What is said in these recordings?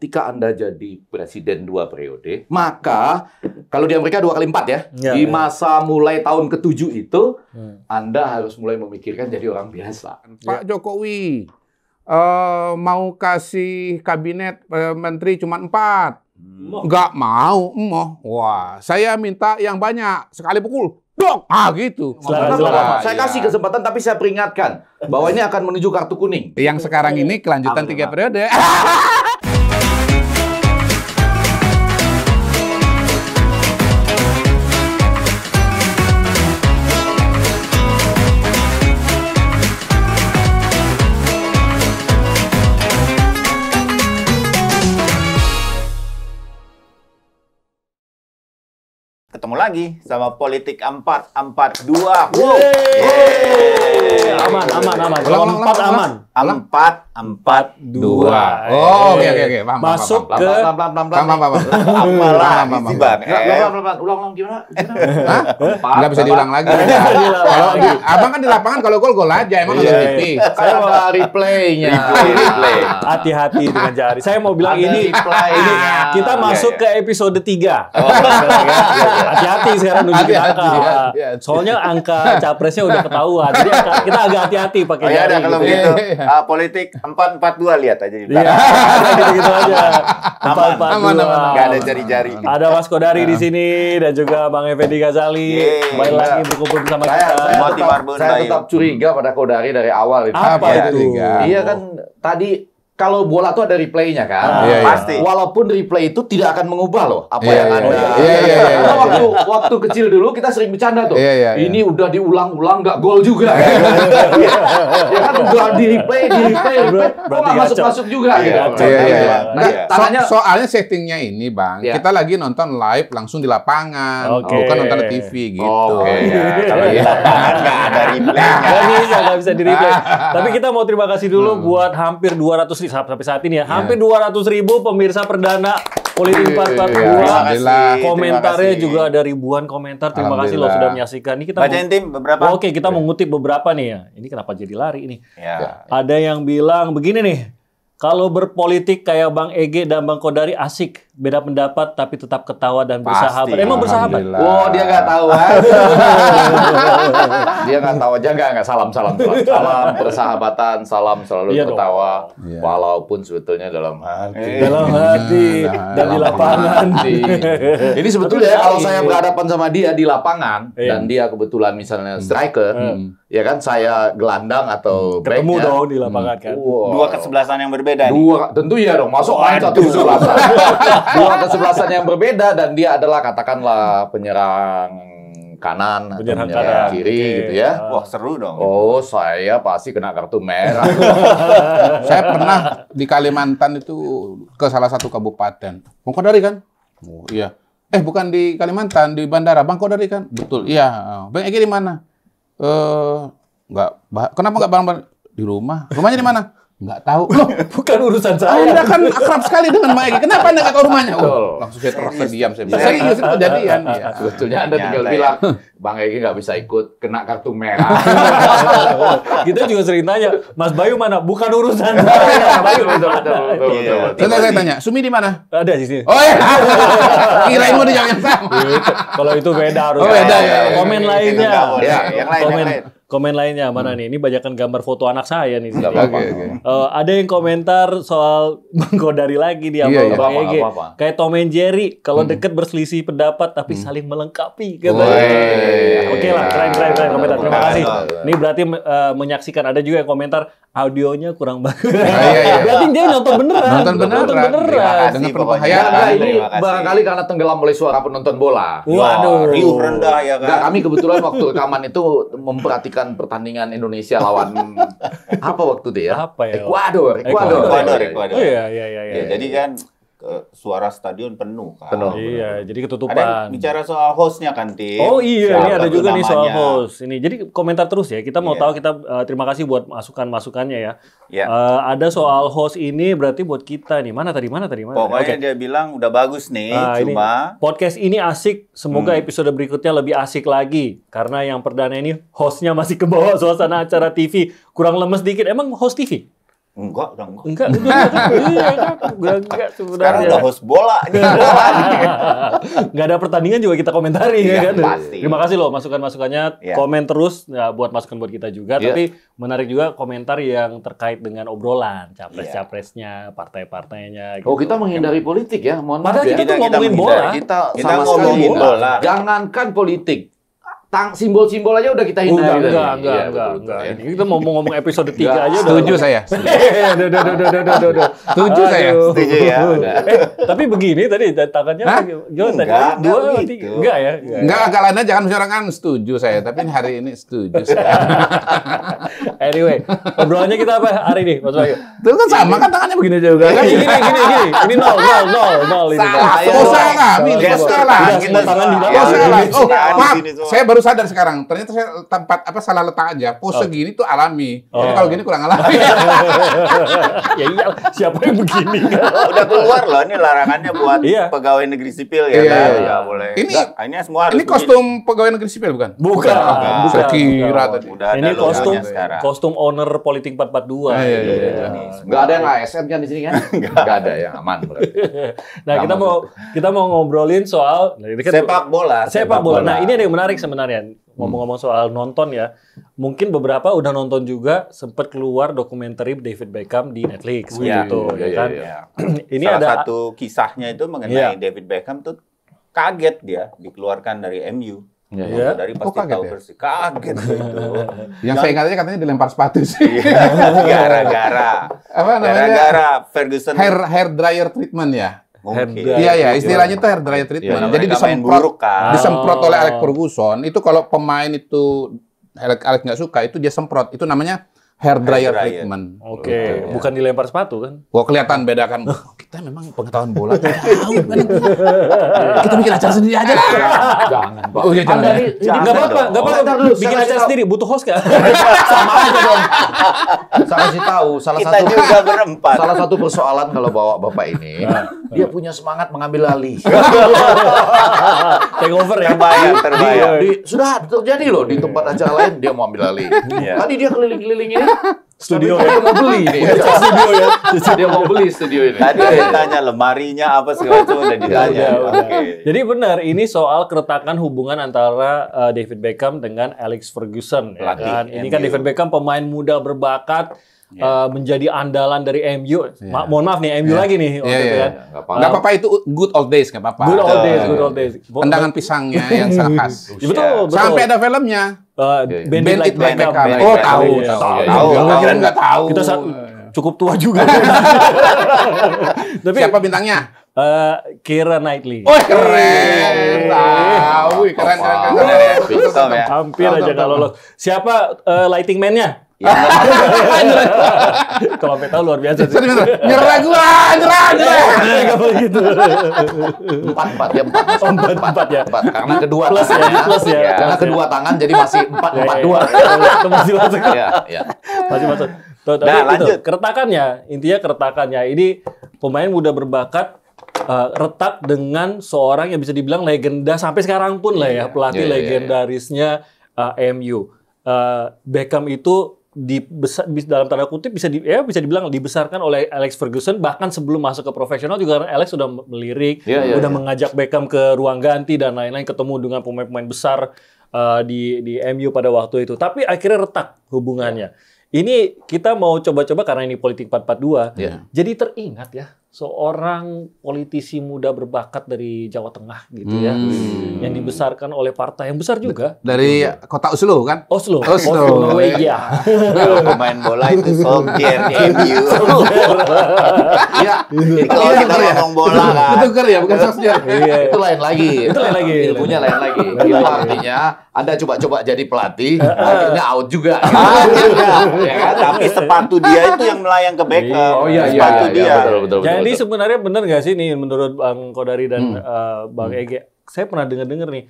ketika Anda jadi presiden 2 periode, maka kalau di Amerika 2 kali 4 ya, di masa mulai tahun ke-7 itu, Anda harus mulai memikirkan jadi orang biasa. Pak Jokowi mau kasih kabinet menteri cuma 4. Nggak mau, wah, saya minta yang banyak, sekali pukul, dok, gitu. Saya kasih kesempatan, tapi saya peringatkan bahwa ini akan menuju kartu kuning. Yang sekarang ini kelanjutan 3 periode. Ketemu lagi sama Politik 442. Wow. Aman. Kalau 4 aman. 442. Oh, oke. Paham. Masuk ke Apalah sih Bang? Ulang gimana? Nggak bisa diulang lagi. Kalau abang kan di lapangan kalau gol aja, emang nonton TV. Saya ada replaynya. Hati-hati dengan jari. Saya mau bilang Ada ini reply-nya. kita masuk ke episode 3. Hati-hati sekarang nunjukin angka. Soalnya angka capresnya udah ketahuan. Jadi kita agak hati-hati pakai Oh ya jari. udah kalau gitu. begitu Politik 442 lihat aja di Iya, belakang. gitu aja. Aman. 442. Nggak ada jari-jari. Ada Mas Kodari di sini dan juga Bang Effendi Ghazali. Yeay. Kembali lagi berkumpul bersama kita. Timar Tetap curiga pada Kodari dari awal itu. Apa itu? Iya kan tadi kalau bola tuh ada replaynya kan, Pasti. Walaupun replay itu tidak akan mengubah loh apa Iya, yang iya, ada. iya. Karena waktu kecil dulu kita sering bercanda tuh. Iya. Ini udah diulang-ulang nggak gol juga. Ya kan udah di replay, kok nggak masuk juga. Iya. Gitu. Iya. Nah, tangannya Soalnya settingnya ini, Bang, Iya. kita lagi nonton live langsung di lapangan, Oke. bukan nonton di TV gitu. Oke. Kalau di lapangan nggak ada replaynya. Nggak bisa di replay. Tapi kita mau terima kasih dulu buat hampir 200.000 sampai saat ini ya. Hampir 200.000 pemirsa perdana Politik 442. Alhamdulillah. Komentarnya Terima kasih. juga ada ribuan komentar. Terima kasih lo Alhamdulillah. sudah menyaksikan. Ini kita Bacain tim beberapa. Oke, kita mengutip beberapa nih ya. Ini kenapa jadi lari ini? Ya. Ada yang bilang begini nih. Kalau berpolitik kayak Bang Ege dan Bang Kodari asik, beda pendapat tapi tetap ketawa dan bersahabat. Pasti. Emang bersahabat? Alhamdulillah. Oh, dia nggak tahu kan? Dia nggak tahu aja nggak salam persahabatan, salam selalu Iya dong. ketawa, Iya. walaupun sebetulnya dalam hati. Dalam hati dan di lapangan. Ini sebetulnya ya, kalau saya berhadapan sama dia di lapangan Iya. dan dia kebetulan misalnya striker, ya kan saya gelandang atau Ketemu backnya. dong di lapangan kan. Wow. Dua kesebelasan yang berbeda nih. Tentu ya dong, masuk main satu kesebelasan. Dua kesebelasan yang berbeda dan dia adalah katakanlah penyerang kanan atau Penyerang penyerang kanan. kiri Oke. gitu ya. Wah seru dong. Oh, saya pasti kena kartu merah. Saya pernah di Kalimantan itu ke salah satu kabupaten. Bang Kodari kan? Oh, iya. Bukan di Kalimantan, di bandara. Bang Kodari kan? Betul. Iya. Bang Egi di mana? Kenapa nggak bareng di rumah? Rumahnya di mana? Nggak tahu. Loh, Bukan urusan saya. Anda kan akrab sekali dengan Bang Egi. Kenapa Anda nggak tahu rumahnya? Betul. Langsung saya terasa diam. Saya bilang, Serius. serius itu kejadian. Iya. Sebetulnya Anda tinggal Nyata, bilang, Bang Egi nggak bisa ikut, kena kartu merah. Kita juga sering tanya, Mas Bayu mana? Bukan urusan saya. Betul, betul. Saya tanya, Sumi di mana? Ada di sini. Oh iya. Kirain mau dijawab yang sama. Kalau itu beda harus. Oh, beda, ya. Komen Itu lainnya. nggak boleh. Ya, Yang lain, yang lain. Komen lainnya mana nih? Ini banyakan gambar foto anak saya nih. Nggak apa-apa. Oke. Ada yang komentar soal Bang Kodari lagi di Iya, iya. Bang Nggak Ege. apa-apa. Kayak Tom and Jerry, kalau deket berselisih pendapat tapi saling melengkapi. Katanya. Woi. Oke lah, keren komentar. Terima Nah, kasih. nah. Ini berarti menyaksikan, ada juga yang komentar audionya kurang bagus. Iya. Berarti dia nonton beneran. Nonton beneran. Terima kasih Dengan pokoknya. perbahayaan. Enggak, ini Terima kasih. barangkali karena tenggelam oleh suara penonton bola. Waduh. Riuh rendah ya Enggak, kan. kami kebetulan waktu rekaman itu memperhatikan pertandingan Indonesia lawan apa waktu itu ya? Apa ya? Ekuador. Ekuador. Oh iya. Ya, jadi kan suara stadion penuh kan. Penuh. Iya, jadi Ada ketutupan. yang bicara soal hostnya kan, Tim. Oh iya, ini ada Siapa juga nih soal namanya? host. Ini jadi komentar terus ya. Kita mau Iya. tahu, kita terima kasih buat masukannya ya. Ya. Ada soal host ini berarti buat kita nih. Mana tadi? Pokoknya dia bilang udah bagus nih, cuma podcast ini asik. Semoga episode berikutnya lebih asik lagi. Karena yang perdana ini hostnya masih ke bawah suasana acara TV. Kurang lemes dikit. Emang host TV? Enggak, udah enggak. Enggak, iya kan, enggak Sekarang sebenarnya. udah host bola. Nggak ada pertandingan juga kita komentari Iya, kan. pasti. Terima kasih loh masukan-masukannya, Iya. komen terus ya, buat masukan buat kita juga. Iya. Tapi menarik juga komentar yang terkait dengan obrolan Iya. capres-capresnya, partai-partainya. Oh, gitu. kita menghindari politik ya, mohon maaf Padahal ya. kita tuh Kita ngomongin menghindari. bola. Kita Kita sama ngomongin sekali bola. Jangankan politik. Simbol-simbol aja udah kita hindari. Enggak, tadi. Iya, enggak. betul, ya. Ini kita mau ngomong episode 3 aja udah. Setuju saya. Udah. Setuju saya. Aduh. Setuju ya, udah. Tapi begini tadi tangannya Hah? gimana tadi? Enggak, Dua enggak atau gitu. tiga? Enggak ya? Enggak, agak lainnya jangan menyorongkan setuju saya. Tapi hari ini setuju saya. Anyway, obrolannya kita apa hari ini, Mas Bayu? Itu kan sama kan tangannya begini juga kan? Gini. Ini nol ini. Salah, Ayo, oh salah, dong. Billy, Yes, oh salah. udah semua tangan di Oh dalam. salah. Oh Di maaf, sini semua. saya baru sadar sekarang. Ternyata saya tempat salah letak aja. Pose gini tuh alami. Jadi kalau gini kurang alami. Ya iya, siapa yang begini? Udah keluar loh, ini larangannya buat Iya. pegawai negeri sipil ya. Iya, kan? iya. Nggak boleh. Ini- Ini semua harus Ini kostum pegawai negeri sipil bukan? Bukan. Saya kira tadi. Udah ada Ini logonya sekarang. kostum owner Politik 442. Iya. Ini Nggak ada yang ASN kan di sini kan? Nggak ada ya, aman berarti. Nah, kita mau ngobrolin soal ini kan sepak bola. sepak bola. Nah, ini ada yang menarik sebenarnya. Ngomong-ngomong soal nonton ya. Mungkin beberapa udah nonton juga, sempat keluar dokumenter David Beckham di Netflix Iya, gitu, iya, ya kan. Ya. Ini Salah ada satu kisahnya itu Iya. mengenai David Beckham tuh kaget dia dikeluarkan dari MU. Iya, iya. Dari Oh, pasti kaget tahu ya? persis. Kaget itu. Yang saya ingat aja katanya dilempar sepatu sih. Gara-gara Apa namanya? gara-gara Ferguson Hair dryer treatment ya. mungkin. Iya ya, istilahnya itu hair dryer treatment. Iya, Jadi mereka main buruk kan. disemprot oleh Oh. Alex Ferguson. Itu kalau pemain itu Alex nggak suka, itu dia semprot. Itu namanya hair dryer dryer. treatment. Oke, Gitu, ya. bukan dilempar sepatu kan? Wah, kelihatan beda kan. Oh, kita memang pengetahuan bola tahu kan. Kita bikin acara sendiri aja lah. Jangan, Pak. Oh iya, jangan. Anda ya. nih, Jangan Enggak apa-apa, dong. enggak apa-apa. Bentar dulu, Bikin saya acara kasih sendiri, butuh host kan? sama aja dong. Saya kasih tahu, Kita juga berempat. salah satu persoalan kalau bawa Bapak ini, dia punya semangat mengambil alih. Take over ya. Terbayang. Sudah terjadi loh di tempat acara lain dia mau ambil alih. Iya. Tadi dia keliling-keliling ini Studio tapi ya. dia mau beli nih. Studio ya. Dia mau beli studio ini. Tadi ditanya lemarinya apa segala macam udah ditanya. Udah. Oke. Jadi benar, ini soal keretakan hubungan antara David Beckham dengan Alex Ferguson. Ya Pelatih kan? Ini kan MU. David Beckham pemain muda berbakat, menjadi andalan dari MU. Iya. Mohon maaf nih, MU lagi nih. waktu Iya, itu iya. kan. Nggak apa-apa. Nggak apa-apa, itu good old days, nggak apa-apa. Good old days, Betul. good old days. Tendangan pisangnya yang sangat khas. Ya, betul, betul. Sampai ada filmnya. Bandit Bandit Like Like Beckham. Beckham. Like Oh, Beckham. tahu. Iya, Tahu. iya, Tahu. iya. Kira nggak tahu. Kita cukup tua juga. Tapi Siapa bintangnya? Keira Knightley. Oh, keren. Tahu, keren. Tom ya. Hampir aja nggak lolos. Siapa lighting man-nya? Yang Kalau sampai tahu luar biasa sih. Nyerah gua, nyerah. Nggak boleh gitu. Empat ya empat. Empat ya. Empat. Karena kedua Plus ya, tangannya, plus ya. Karena kedua tangan jadi masih empat Ya, ya, dua. ya. Itu masih masuk. Ya, ya. Masih masuk. Tuh, tapi Nah, itu, lanjut. keretakannya, intinya keretakannya. Ini pemain muda berbakat retak dengan seorang yang bisa dibilang legenda sampai sekarang pun lah ya, pelatih Iya, iya, iya. legendarisnya MU. Beckham itu dalam tanda kutip bisa dibilang dibesarkan oleh Alex Ferguson, bahkan sebelum masuk ke profesional juga Alex sudah melirik, Iya, iya, udah iya. mengajak Beckham ke ruang ganti dan lain-lain, ketemu dengan pemain-pemain besar di MU pada waktu itu. Tapi akhirnya retak hubungannya. Ini kita mau coba-coba karena ini politik 442. Iya. Jadi teringat ya seorang politisi muda berbakat dari Jawa Tengah gitu ya, yang dibesarkan oleh partai yang besar juga. Dari kota Oslo kan? Oslo, Oslo. Norwegia. Kalau pemain bola itu Solskjaer di MU. Iya. Jadi kalau kita ngomong bola kan. Itu ya, bukan Solskjaer. Iya. Itu lain lagi. Itu lain lagi. Ilmunya lain lagi. Itu artinya Anda coba-coba jadi pelatih, akhirnya out juga. Ya kan? Tapi sepatu dia itu yang melayang ke Beckham. Oh iya iya Sepatu iya, dia. betul. Jadi sebenarnya benar nggak sih nih menurut Bang Kodari dan Bang Ege? Saya pernah dengar nih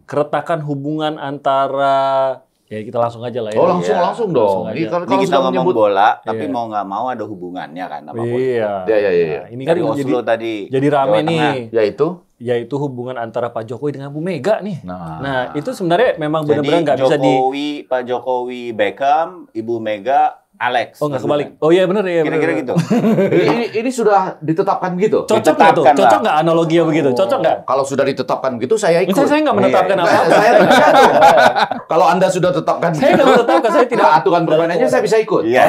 keretakan hubungan antara ya kita langsung aja lah ya. Oh langsung Iya. langsung dong. Langsung Ini aja. kalau Ini kita sudah ngomong menyebut bola, tapi Iya. mau nggak mau ada hubungannya kan apapun. Iya. Iya. Nah, ini kan Dari Oslo tadi. jadi rame Jawa Tengah. nih, yaitu hubungan antara Pak Jokowi dengan Bu Mega nih. nah, Nah, itu sebenarnya memang Jadi benar-benar nggak bisa di Pak Jokowi Beckham, Ibu Mega Alex. Oh, nggak kebalik. Oh iya benar ya. Kira-kira gitu. Ini sudah ditetapkan gitu. Cocok nggak tuh? Ditetapkan Cocok lah. nggak analoginya begitu? Cocok nggak? Kalau sudah ditetapkan gitu, saya ikut. Saya nggak menetapkan Nah, apa-apa. saya tergantung. Kalau Anda sudah tetapkan, Saya nggak menetapkan, saya tidak. aturan permainannya saya bisa ikut. Iya.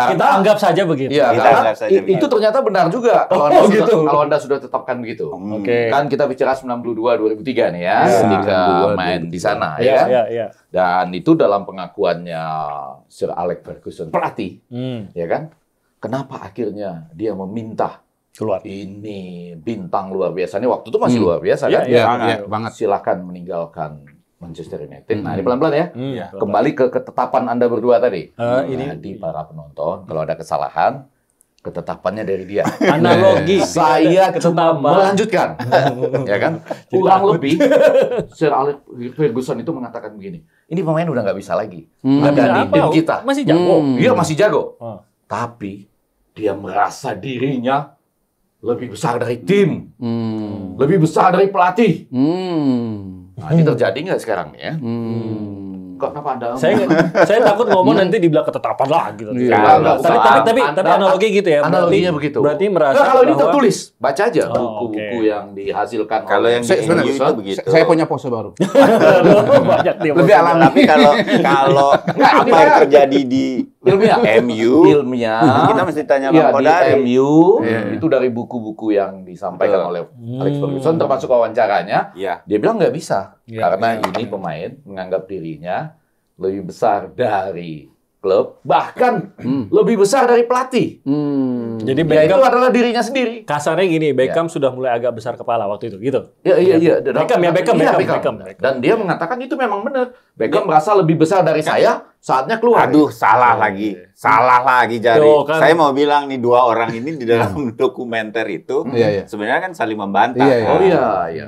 Kita anggap saja begitu. Iya, Kita karena anggap saja begitu. itu ternyata benar juga. Kalau Oh, gitu. kalau Anda sudah tetapkan begitu. Oke. Kan kita bicara 92-2003 nih ya, Iya. ketika 92, main di sana Iya, ya kan. iya, iya. Dan itu dalam pengakuannya Sir Alex Ferguson, pelatih, ya kan. Kenapa akhirnya dia meminta Keluar. ini bintang luar biasa ini waktu itu masih luar biasa kan? Iya, Iya, banget. Silakan meninggalkan Manchester United. Nah, ini pelan-pelan ya. Iya. Kembali ke ketetapan Anda berdua tadi. Ini Jadi para penonton, kalau ada kesalahan, ketetapannya dari dia. analogi. Saya cuma Ketetapan. melanjutkan, ya kan? Kurang lebih, Sir Alex Ferguson itu mengatakan begini. Ini pemain udah nggak bisa lagi. Nggak Ada bisa di apa? tim kita. Masih jago. Dia masih jago. Oh. Tapi dia merasa dirinya lebih besar dari tim, lebih besar dari pelatih. Nah, ini terjadi nggak sekarang ya? Kok kenapa Anda? Saya takut ngomong nanti dibilang ketetapan lah gitu. Iya. Tapi analogi gitu ya. Analoginya begitu. Berarti merasa Nah, kalau ini bahwa- tertulis, baca aja Oh, buku-buku oke. yang dihasilkan. Kalau yang di Saya- MU sebenarnya, itu begitu. Saya punya pose baru. banyak nih. Lebih alami. Tapi kalau apa yang terjadi di ilmiah, MU, ilmiah. kita mesti tanya Iya, Bang Kodari. di MU Iya. itu dari buku-buku yang disampaikan Betul. oleh Alex Ferguson termasuk wawancaranya, Iya. dia bilang nggak bisa Iya. karena ini pemain menganggap dirinya lebih besar dari klub, bahkan lebih besar dari pelatih. Jadi Ya, itu Beckham adalah dirinya sendiri. kasarnya gini, Beckham sudah mulai agak besar kepala waktu itu, gitu. Iya. Beckham ya, Beckham. Dan dia mengatakan itu memang benar. Beckham merasa lebih besar dari saya, saatnya keluar. Aduh, salah lagi. Salah lagi Jari. Tuh, kan. Saya mau bilang nih dua orang ini di dalam dokumenter itu Iya. sebenarnya kan saling membantah. Iya, iya. kan. Oh iya.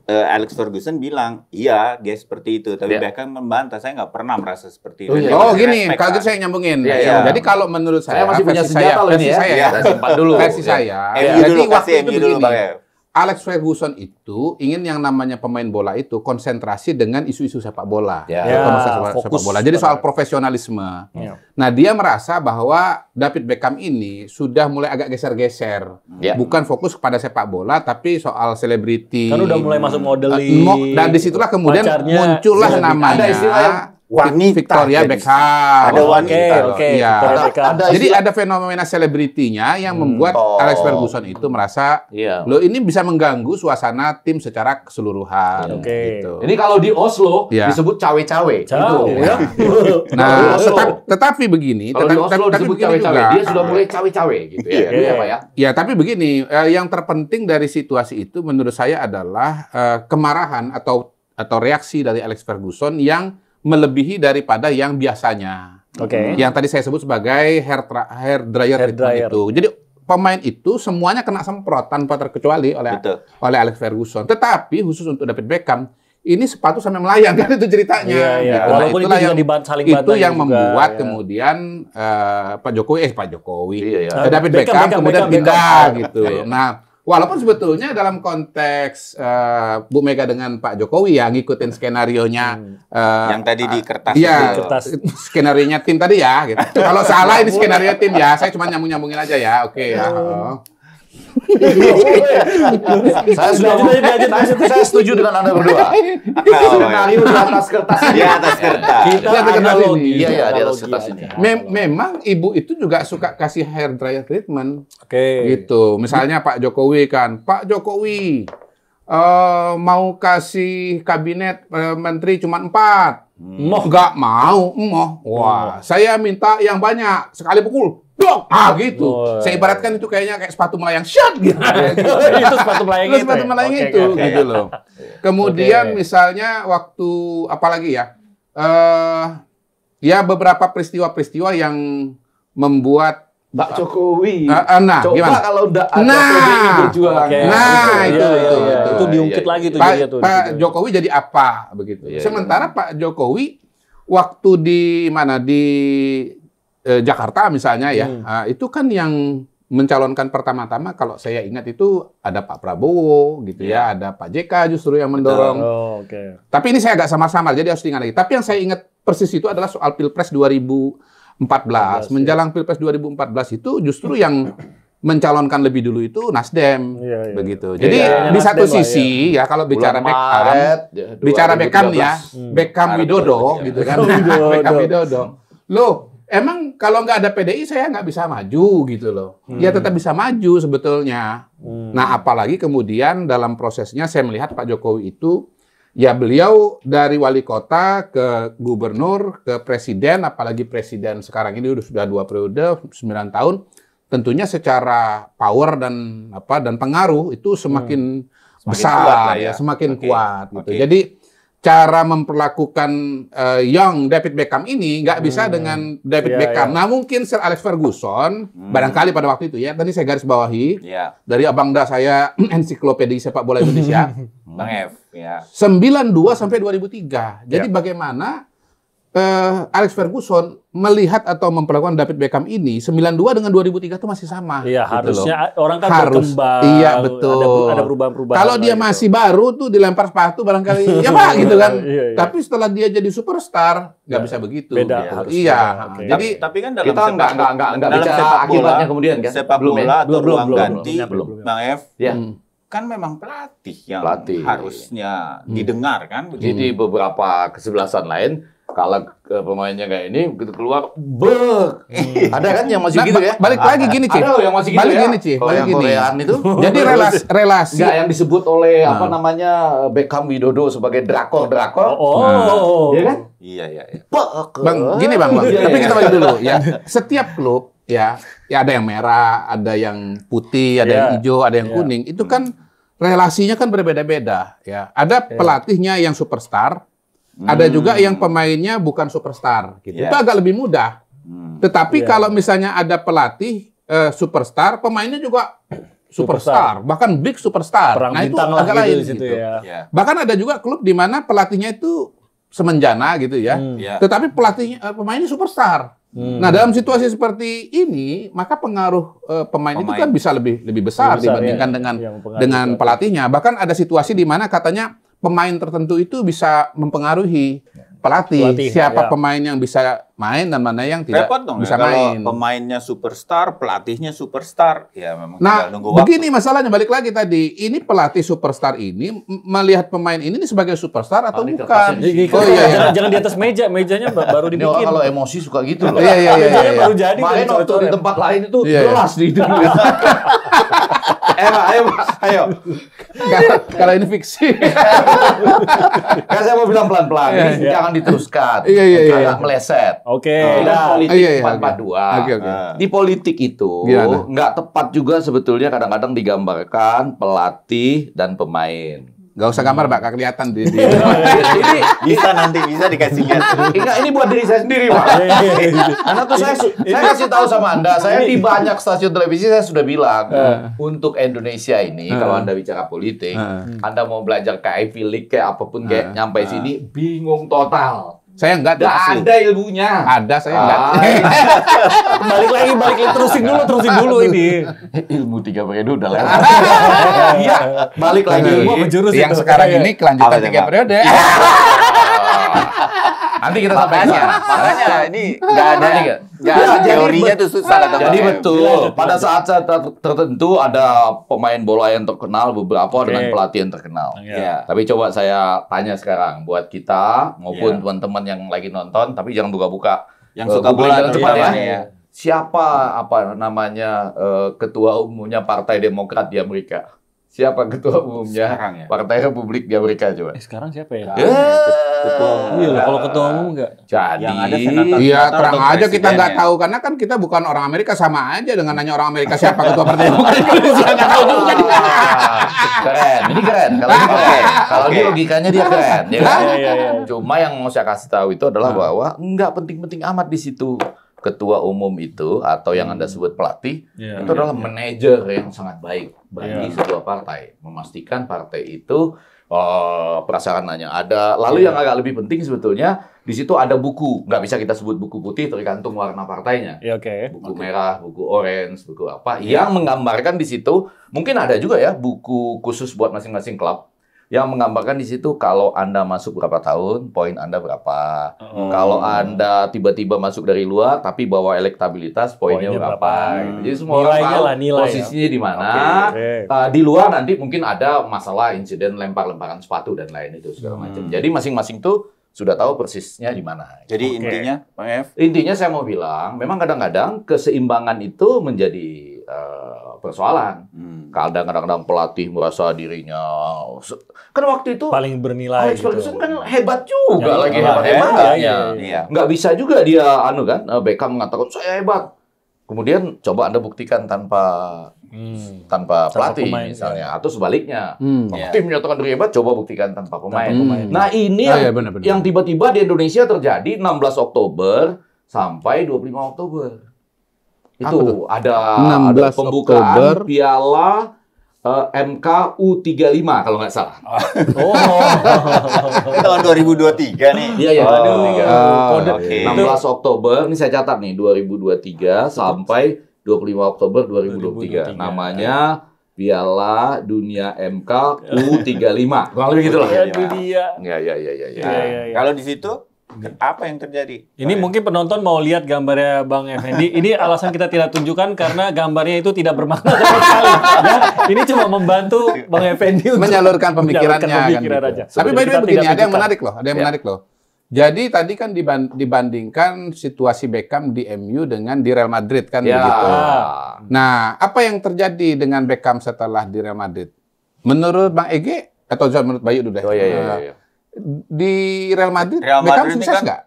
Alex Ferguson bilang, iya dia seperti itu. Tapi Iya. Beckham membantah, saya nggak pernah merasa seperti itu. Oh, iya. Dia Oh masih gini, respect, kalau gitu kan. saya nyambungin. Iya, iya. Jadi kalau menurut Saya masih punya versi senjata loh ini versi ya. saya, Saya simpan dulu. versi Ya. saya. MU Jadi dulu, waktu kasih itu MU dulu begini, Bang Ev. Alex Ferguson itu ingin yang namanya pemain bola itu konsentrasi dengan isu-isu sepak bola, Ya. terutama sepak Fokus bola. Jadi soal pada- profesionalisme. Ya. Nah dia merasa bahwa David Beckham ini sudah mulai agak geser-geser, Ya. bukan fokus kepada sepak bola, tapi soal selebriti. Kan udah mulai masuk modeling. Dan disitulah kemudian Pacarnya muncullah Zidane. namanya Ada istilah yang wanita Victoria jadi. Beckham. Ada wanita. Oke. Iya. Victoria Beckham. Jadi ada fenomena selebritinya yang membuat Oh. Alex Ferguson itu merasa Iya. lo ini bisa mengganggu suasana tim secara keseluruhan. Oke. Gitu. Ini kalau di Oslo Ya. disebut cawe-cawe. Jauh, Itu, ya. Nah, Kalau di Oslo. tetapi begini, Kalau di Oslo disebut begini cawe-cawe. juga. Dia sudah mulai cawe-cawe gitu ya. Iya. Iya, Pak ya. Ya, tapi begini, yang terpenting dari situasi itu menurut saya adalah kemarahan atau reaksi dari Alex Ferguson yang melebihi daripada yang biasanya. Oke. Yang tadi saya sebut sebagai hair dryer Hair dryer. itu. Jadi pemain itu semuanya kena semprot tanpa terkecuali Betul. oleh Alex Ferguson. Tetapi khusus untuk David Beckham, ini sepatu sampai melayang kan itu ceritanya. Iya, iya. Gitu. Nah, Walaupun itu itulah juga yang saling itu bantai yang juga, membuat ya. kemudian Pak Jokowi, Iya, iya. David Beckham, Beckham, Beckham, kemudian Beckham, pindah Beckham. gitu. Iya, iya. Nah, walaupun sebetulnya dalam konteks Bu Mega dengan Pak Jokowi ya ngikutin skenarionya Yang tadi di kertas Iya, itu. Kertas. skenarionya tim tadi ya. Gitu. Kalau salah ini skenario tim ya, saya cuma nyambung-nyambungin aja ya. Oke ya. Saya setuju dengan Anda berdua. Skenario di atas kertas. Di atas kertas. Kita Lihat kertas analogi. ini. Iya, iya, di atas Analogi kertas aja. ini. Memang ibu itu juga suka kasih hair dryer treatment. Oke. Gitu. Misalnya Pak Jokowi kan, Pak Jokowi mau kasih kabinet menteri cuma 4. Nggak mau, Wah, saya minta yang banyak. Sekali pukul, dok. Gitu. Oh. Saya ibaratkan itu kayaknya kayak sepatu melayang. Shot gitu. Itu sepatu melayang itu. Sepatu ya? melayang Oke, itu, oke. gitu loh. Kemudian Oke. misalnya waktu, apalagi ya, ya beberapa peristiwa-peristiwa yang membuat Pak Jokowi. nah, Coba gimana? kalau udah ada Nah. PDI Perjuangan. Oke. Nah, itu. Itu diungkit lagi tuh. Pak, jadinya tuh. Pak Jokowi jadi apa begitu. Iya, Sementara Pak Jokowi waktu di mana di Jakarta misalnya ya, itu kan yang mencalonkan pertama-tama kalau saya ingat itu ada Pak Prabowo gitu ya, ada Pak JK justru yang mendorong. Oh, oke. Tapi ini saya agak samar-samar jadi harus diingat lagi. Tapi yang saya ingat persis itu adalah soal Pilpres 2014 14. Menjelang Pilpres 2014 itu justru yang mencalonkan lebih dulu itu Nasdem, begitu. Jadi di satu sisi ya kalau bicara Beckham ya, Beckham Widodo gitu kan, Beckham Widodo. Loh, emang kalau nggak ada PDI saya nggak bisa maju gitu loh. Ya tetap bisa maju sebetulnya. Nah apalagi kemudian dalam prosesnya saya melihat Pak Jokowi itu ya beliau dari wali kota ke gubernur ke presiden, apalagi presiden sekarang ini sudah 2 periode 9 tahun. Tentunya secara power dan pengaruh itu semakin besar ya, semakin kuat gitu. Jadi cara memperlakukan young David Beckham ini nggak bisa dengan David Beckham. Nah mungkin Sir Alex Ferguson barangkali pada waktu itu ya, tadi saya garis bawahi dari abang da saya ensiklopedi sepak bola Indonesia, Bang F. Ya. 92 sampai 2003. Jadi bagaimana Alex Ferguson melihat atau memperlakukan David Beckham ini 92 dengan 2003 itu masih sama. Iya, gitu harusnya loh. orang kan berkembang. Iya, betul. Ada perubahan-perubahan. Kalau dia gitu. masih baru tuh dilempar sepatu barangkali ya Pak gitu kan. Tapi setelah dia jadi superstar nggak bisa begitu. Beda. Iya. Okay. Jadi tapi kan dalam kita nggak bicara akibatnya kemudian kan. Sepak bola atau ruang ganti, belum. Bang F. Ya. Kan memang pelatih yang harusnya didengar kan. Jadi beberapa kesebelasan lain kalau pemainnya kayak ini begitu keluar ada kan yang masih gitu ya. Balik lagi gini Cih. Ada loh yang masih gitu balik ya. gini Cih. Kalau Balik yang gini. Koreaan itu Jadi relasi nggak yang disebut oleh apa namanya Beckham Widodo sebagai drakor. Iya kan? Iya. Bang, gini Bang. Tapi kita balik dulu ya. Setiap klub ya ada yang merah, ada yang putih, ada yang hijau, ada yang kuning. Itu kan relasinya kan berbeda-beda ya. Ada pelatihnya yang superstar, ada juga yang pemainnya bukan superstar gitu. Itu agak lebih mudah. Tetapi kalau misalnya ada pelatih superstar, pemainnya juga superstar, bahkan big superstar. Perang Nah, itu bintang agak lah lain gitu di situ gitu. ya. Bahkan ada juga klub di mana pelatihnya itu semenjana gitu ya. Tetapi pemainnya superstar. Nah, dalam situasi seperti ini, maka pengaruh pemain itu kan bisa lebih besar dibandingkan dengan pelatihnya. Bahkan ada situasi di mana katanya pemain tertentu itu bisa mempengaruhi pelatih siapa pemain yang bisa main dan mana yang tidak bisa main. Kalau pemainnya superstar, pelatihnya superstar, ya memang Nah, tinggal nunggu waktu. begini masalahnya, balik lagi tadi. Ini pelatih superstar ini melihat pemain ini sebagai superstar atau bukan? Oh iya. Jangan di atas meja, mejanya baru Ini dibikin. orang kalau emosi suka gitu loh. Iya. Mejanya baru jadi. Main waktu di tempat lain itu jelas di itu. Ayo. Kalau ini fiksi. Kan saya mau bilang pelan-pelan, ini jangan diteruskan. Iya. Agak meleset. Oke. Politik 442. Oke. Di politik itu nggak tepat juga sebetulnya kadang-kadang digambarkan pelatih dan pemain. Gak usah gambar, Pak, kelihatan di Ini bisa dikasih lihat. enggak, ini buat diri saya sendiri, Pak. Karena tuh saya kasih tahu sama Anda, saya di banyak stasiun televisi saya sudah bilang, untuk Indonesia ini kalau Anda bicara politik, Anda mau belajar kayak Ivy League kayak apapun kayak nyampe sini bingung total. Saya enggak Nggak ada ilmunya. Ada, saya enggak. Balik lagi, terusin dulu ini. Ilmu 3 periode udah lewat. Iya, balik lagi. Gua menjurus Yang itu. sekarang ini kelanjutan Apa, 3 Pak? periode. Nanti kita sampai ke sana. Makanya ini nggak ada teorinya tuh susah kata Jadi Bang F. betul, pada saat-saat tertentu ada pemain bola yang terkenal beberapa dengan pelatih yang terkenal. Iya. Tapi coba saya tanya sekarang buat kita maupun teman-teman yang lagi nonton, tapi jangan buka-buka. Yang suka Googling bola dengan cepat terutama ya. Siapa namanya ketua umumnya Partai Demokrat di Amerika? Siapa ketua umumnya Sekarang ya? Partai Republik di Amerika coba? Sekarang siapa ya? Ketua Iya loh, kalau ketua umum enggak. Jadi Yang ada senator. Iya, Atau terang aja kita presiden nggak ya? tahu karena kan kita bukan orang Amerika, sama aja dengan nanya orang Amerika siapa ketua partai Demokrat Indonesia, nggak tahu juga dia. Keren, ini keren. Kalau ini keren. Kalau ini logikanya dia keren, ya kan? Iya. Cuma yang mau saya kasih tahu itu adalah bahwa nggak penting-penting amat di situ. Ketua umum itu atau yang Anda sebut pelatih itu adalah manajer yang sangat baik bagi sebuah partai, memastikan partai itu prasarananya ada. Lalu yang agak lebih penting sebetulnya di situ ada buku, nggak bisa kita sebut buku putih tergantung warna partainya. Iya, oke. Buku merah, buku orange, buku apa yang menggambarkan di situ. Mungkin ada juga ya buku khusus buat masing-masing klub. yang menggambarkan di situ kalau Anda masuk berapa tahun, poin Anda berapa. Kalau Anda tiba-tiba masuk dari luar tapi bawa elektabilitas, poinnya berapa. Gitu. Jadi semua orang Nilainya tahu lah, nilai posisinya di mana. Oke. Di luar nanti mungkin ada masalah insiden lempar-lemparan sepatu dan lain itu segala macam. Jadi masing-masing tuh sudah tahu persisnya di mana. Jadi Oke. intinya, Bang F, Intinya saya mau bilang, memang kadang-kadang keseimbangan itu menjadi persoalan. Kadang-kadang pelatih merasa dirinya kan waktu itu Paling bernilai Alex Ferguson gitu. kan hebat juga Ya, lagi hebat, hebat-hebatnya. Iya. Nggak bisa juga dia Beckham mengatakan saya hebat. Kemudian coba Anda buktikan tanpa pelatih pemain, misalnya atau sebaliknya. Iya. Tim menyatakan diri hebat, coba buktikan tanpa pemain. pemain. Nah, ini iya, yang, benar-benar. yang tiba-tiba di Indonesia terjadi 16 Oktober sampai 25 Oktober. Apa tuh? Itu ada 16 pembukaan Oktober. Piala MK U35 kalau nggak salah. Ini tahun 2023 nih. Iya, iya. Oh, 2023. oke. 16 Oktober, ini saya catat nih, 2023 sampai 25 Oktober 2023. 2023. Namanya Piala Dunia MK U35. Kurang lebih gitu lah. Ya, itu dia. Ya, ya, ya, ya, ya. Nah, Iya. kalau di situ apa yang terjadi? Ini mungkin penonton mau lihat gambarnya Bang Effendi. Ini alasan kita tidak tunjukkan karena gambarnya itu tidak bermakna sama sekali. Ya, ini cuma membantu Bang Effendi untuk Menyalurkan pemikirannya menyalurkan pemikiran kan aja. gitu. Tapi by the way Kita begini, tidak ada yang tunjukkan. menarik loh, ada yang Ya. menarik loh. Jadi tadi kan dibandingkan situasi Beckham di MU dengan di Real Madrid kan Ya. begitu. Nah, apa yang terjadi dengan Beckham setelah di Real Madrid? Menurut Bang Ege atau menurut Bayu dulu deh. Oh, iya, iya, iya. Di Real Madrid, Real Beckham Madrid ini sukses kan nggak?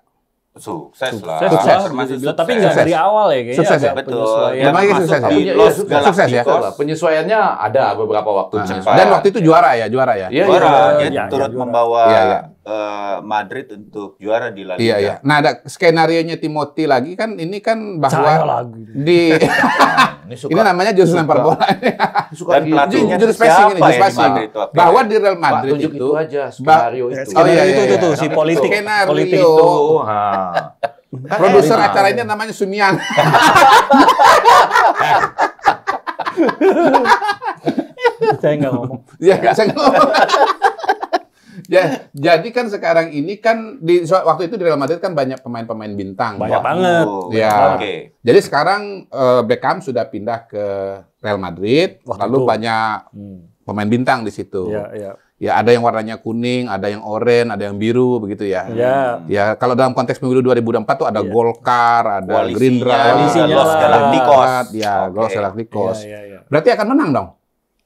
Sukses lah. Sukses, Termasuk dibilang, tapi sukses. nggak dari awal ya kayaknya. Sukses ya? agak Betul. penyesuaian. Memang Masuk sukses ya? di Iya, Los sukses. Sukses ya? Galacticos. Penyesuaiannya ada beberapa waktu Nah, penyesuaian. dan waktu itu juara ya? Iya, Juara, iya. dia Ya, turut juara. membawa Iya, iya. Madrid untuk juara di La Liga. Iya, iya. Nah, ada skenario-nya Timothy lagi kan, ini kan Saya bahwa lagi. di Ini suka. ini namanya jurus lempar bola. Suka Dan gitu. pelatihnya Jurus siapa passing ini, jurus ya di passing. Madrid waktu Bahwa itu? di Real Pak, Madrid tunjuk itu aja, Ba- skenario itu. Oh, iya, iya, itu iya. tuh si politik. Skenario. Politik itu. Nah. Kan produser enak. acara ini namanya Sumian. Saya nggak ngomong. Ya, saya ngomong. Ya, jadi kan sekarang ini kan waktu itu di Real Madrid kan banyak pemain-pemain bintang. Banyak Wah, banget. Ya. Oke. Jadi sekarang Beckham sudah pindah ke Real Madrid, Waktu lalu itu. banyak pemain bintang di situ. Iya, iya. Ya, ada yang warnanya kuning, ada yang oranye, ada yang biru begitu ya. Iya. Ya, kalau dalam konteks pemilu 2024 tuh ada Iya. Golkar, ada Koalisinya, Gerindra, Koalisinya Los lah. Galacticos. Ya, Oke. Los Galacticos. Iya, iya. Berarti akan menang dong.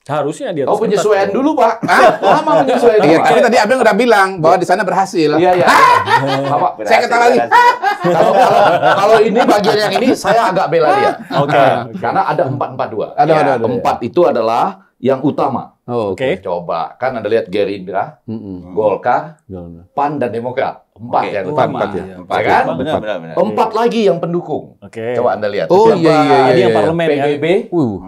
Harusnya dia. Oh, penyesuaian dulu, Pak. Lama penyesuaian dulu, Iya, Pak. tapi tadi Abang udah bilang bahwa di sana berhasil. Iya, iya. Bapak, Saya kata lagi. kalau ini bagian yang ini saya agak bela dia. Oke. Karena ada 4-4-2. Ada, Ya, ada. Empat itu adalah yang utama. Oh, Oke. Coba, kan Anda lihat Gerindra, Mm-mm. Golkar, Benar. PAN dan Demokrat. Empat Oke. yang Empat, utama. empat ya. Ya kan? Benar. Empat lagi yang pendukung. Oke. Coba Anda lihat. Oh, Siapa? iya, iya, Ini yang iya. parlemen ya. PBB,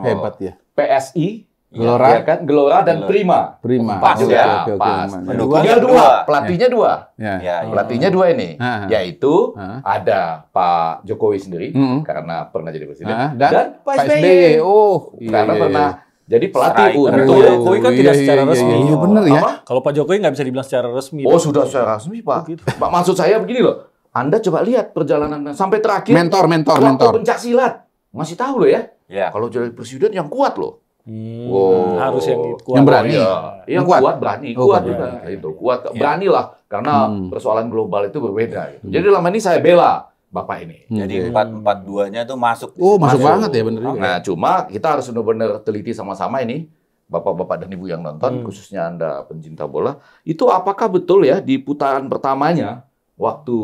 Hebat ya. PSI, Gelora. ya kan? Gelora dan Prima. Prima. Pas Oke, ya, oke, oke, pas. aman. Pendukung. Tinggal dua, pelatihnya dua. Ya. Ya, Pelatihnya dua ini, Ah. yaitu Ah. ada Pak Jokowi sendiri Mm-mm. karena pernah jadi presiden Ah, dan Pak Pak SBY SBY. Oh, iya, karena iya, pernah iya. jadi pelatih Striker. untuk Pak Jokowi kan tidak secara resmi. Iya, benar ya. Apa? Kalau Pak Jokowi nggak bisa dibilang secara resmi. Oh, sudah secara resmi, Pak. gitu. Pak, maksud saya begini loh. Anda coba lihat perjalanan sampai terakhir Mentor. waktu pencak silat. Masih tahu loh ya. Ya. Kalau jadi presiden yang kuat loh. Hmm, harus yang kuat. Yang berani. Iya. Yang Yang kuat. kuat berani, Oh, kuat kuat, juga. berani. Itu kuat, berani lah karena persoalan global itu berbeda. Gitu. Jadi Hmm. lama ini saya bela Bapak ini. Jadi 4-4-2-nya tuh masuk. Oh, masuk Masuk. banget ya benar juga. Nah, cuma kita harus benar-benar teliti sama-sama ini, Bapak-bapak dan Ibu yang nonton, khususnya Anda pencinta bola, itu apakah betul ya di putaran pertamanya waktu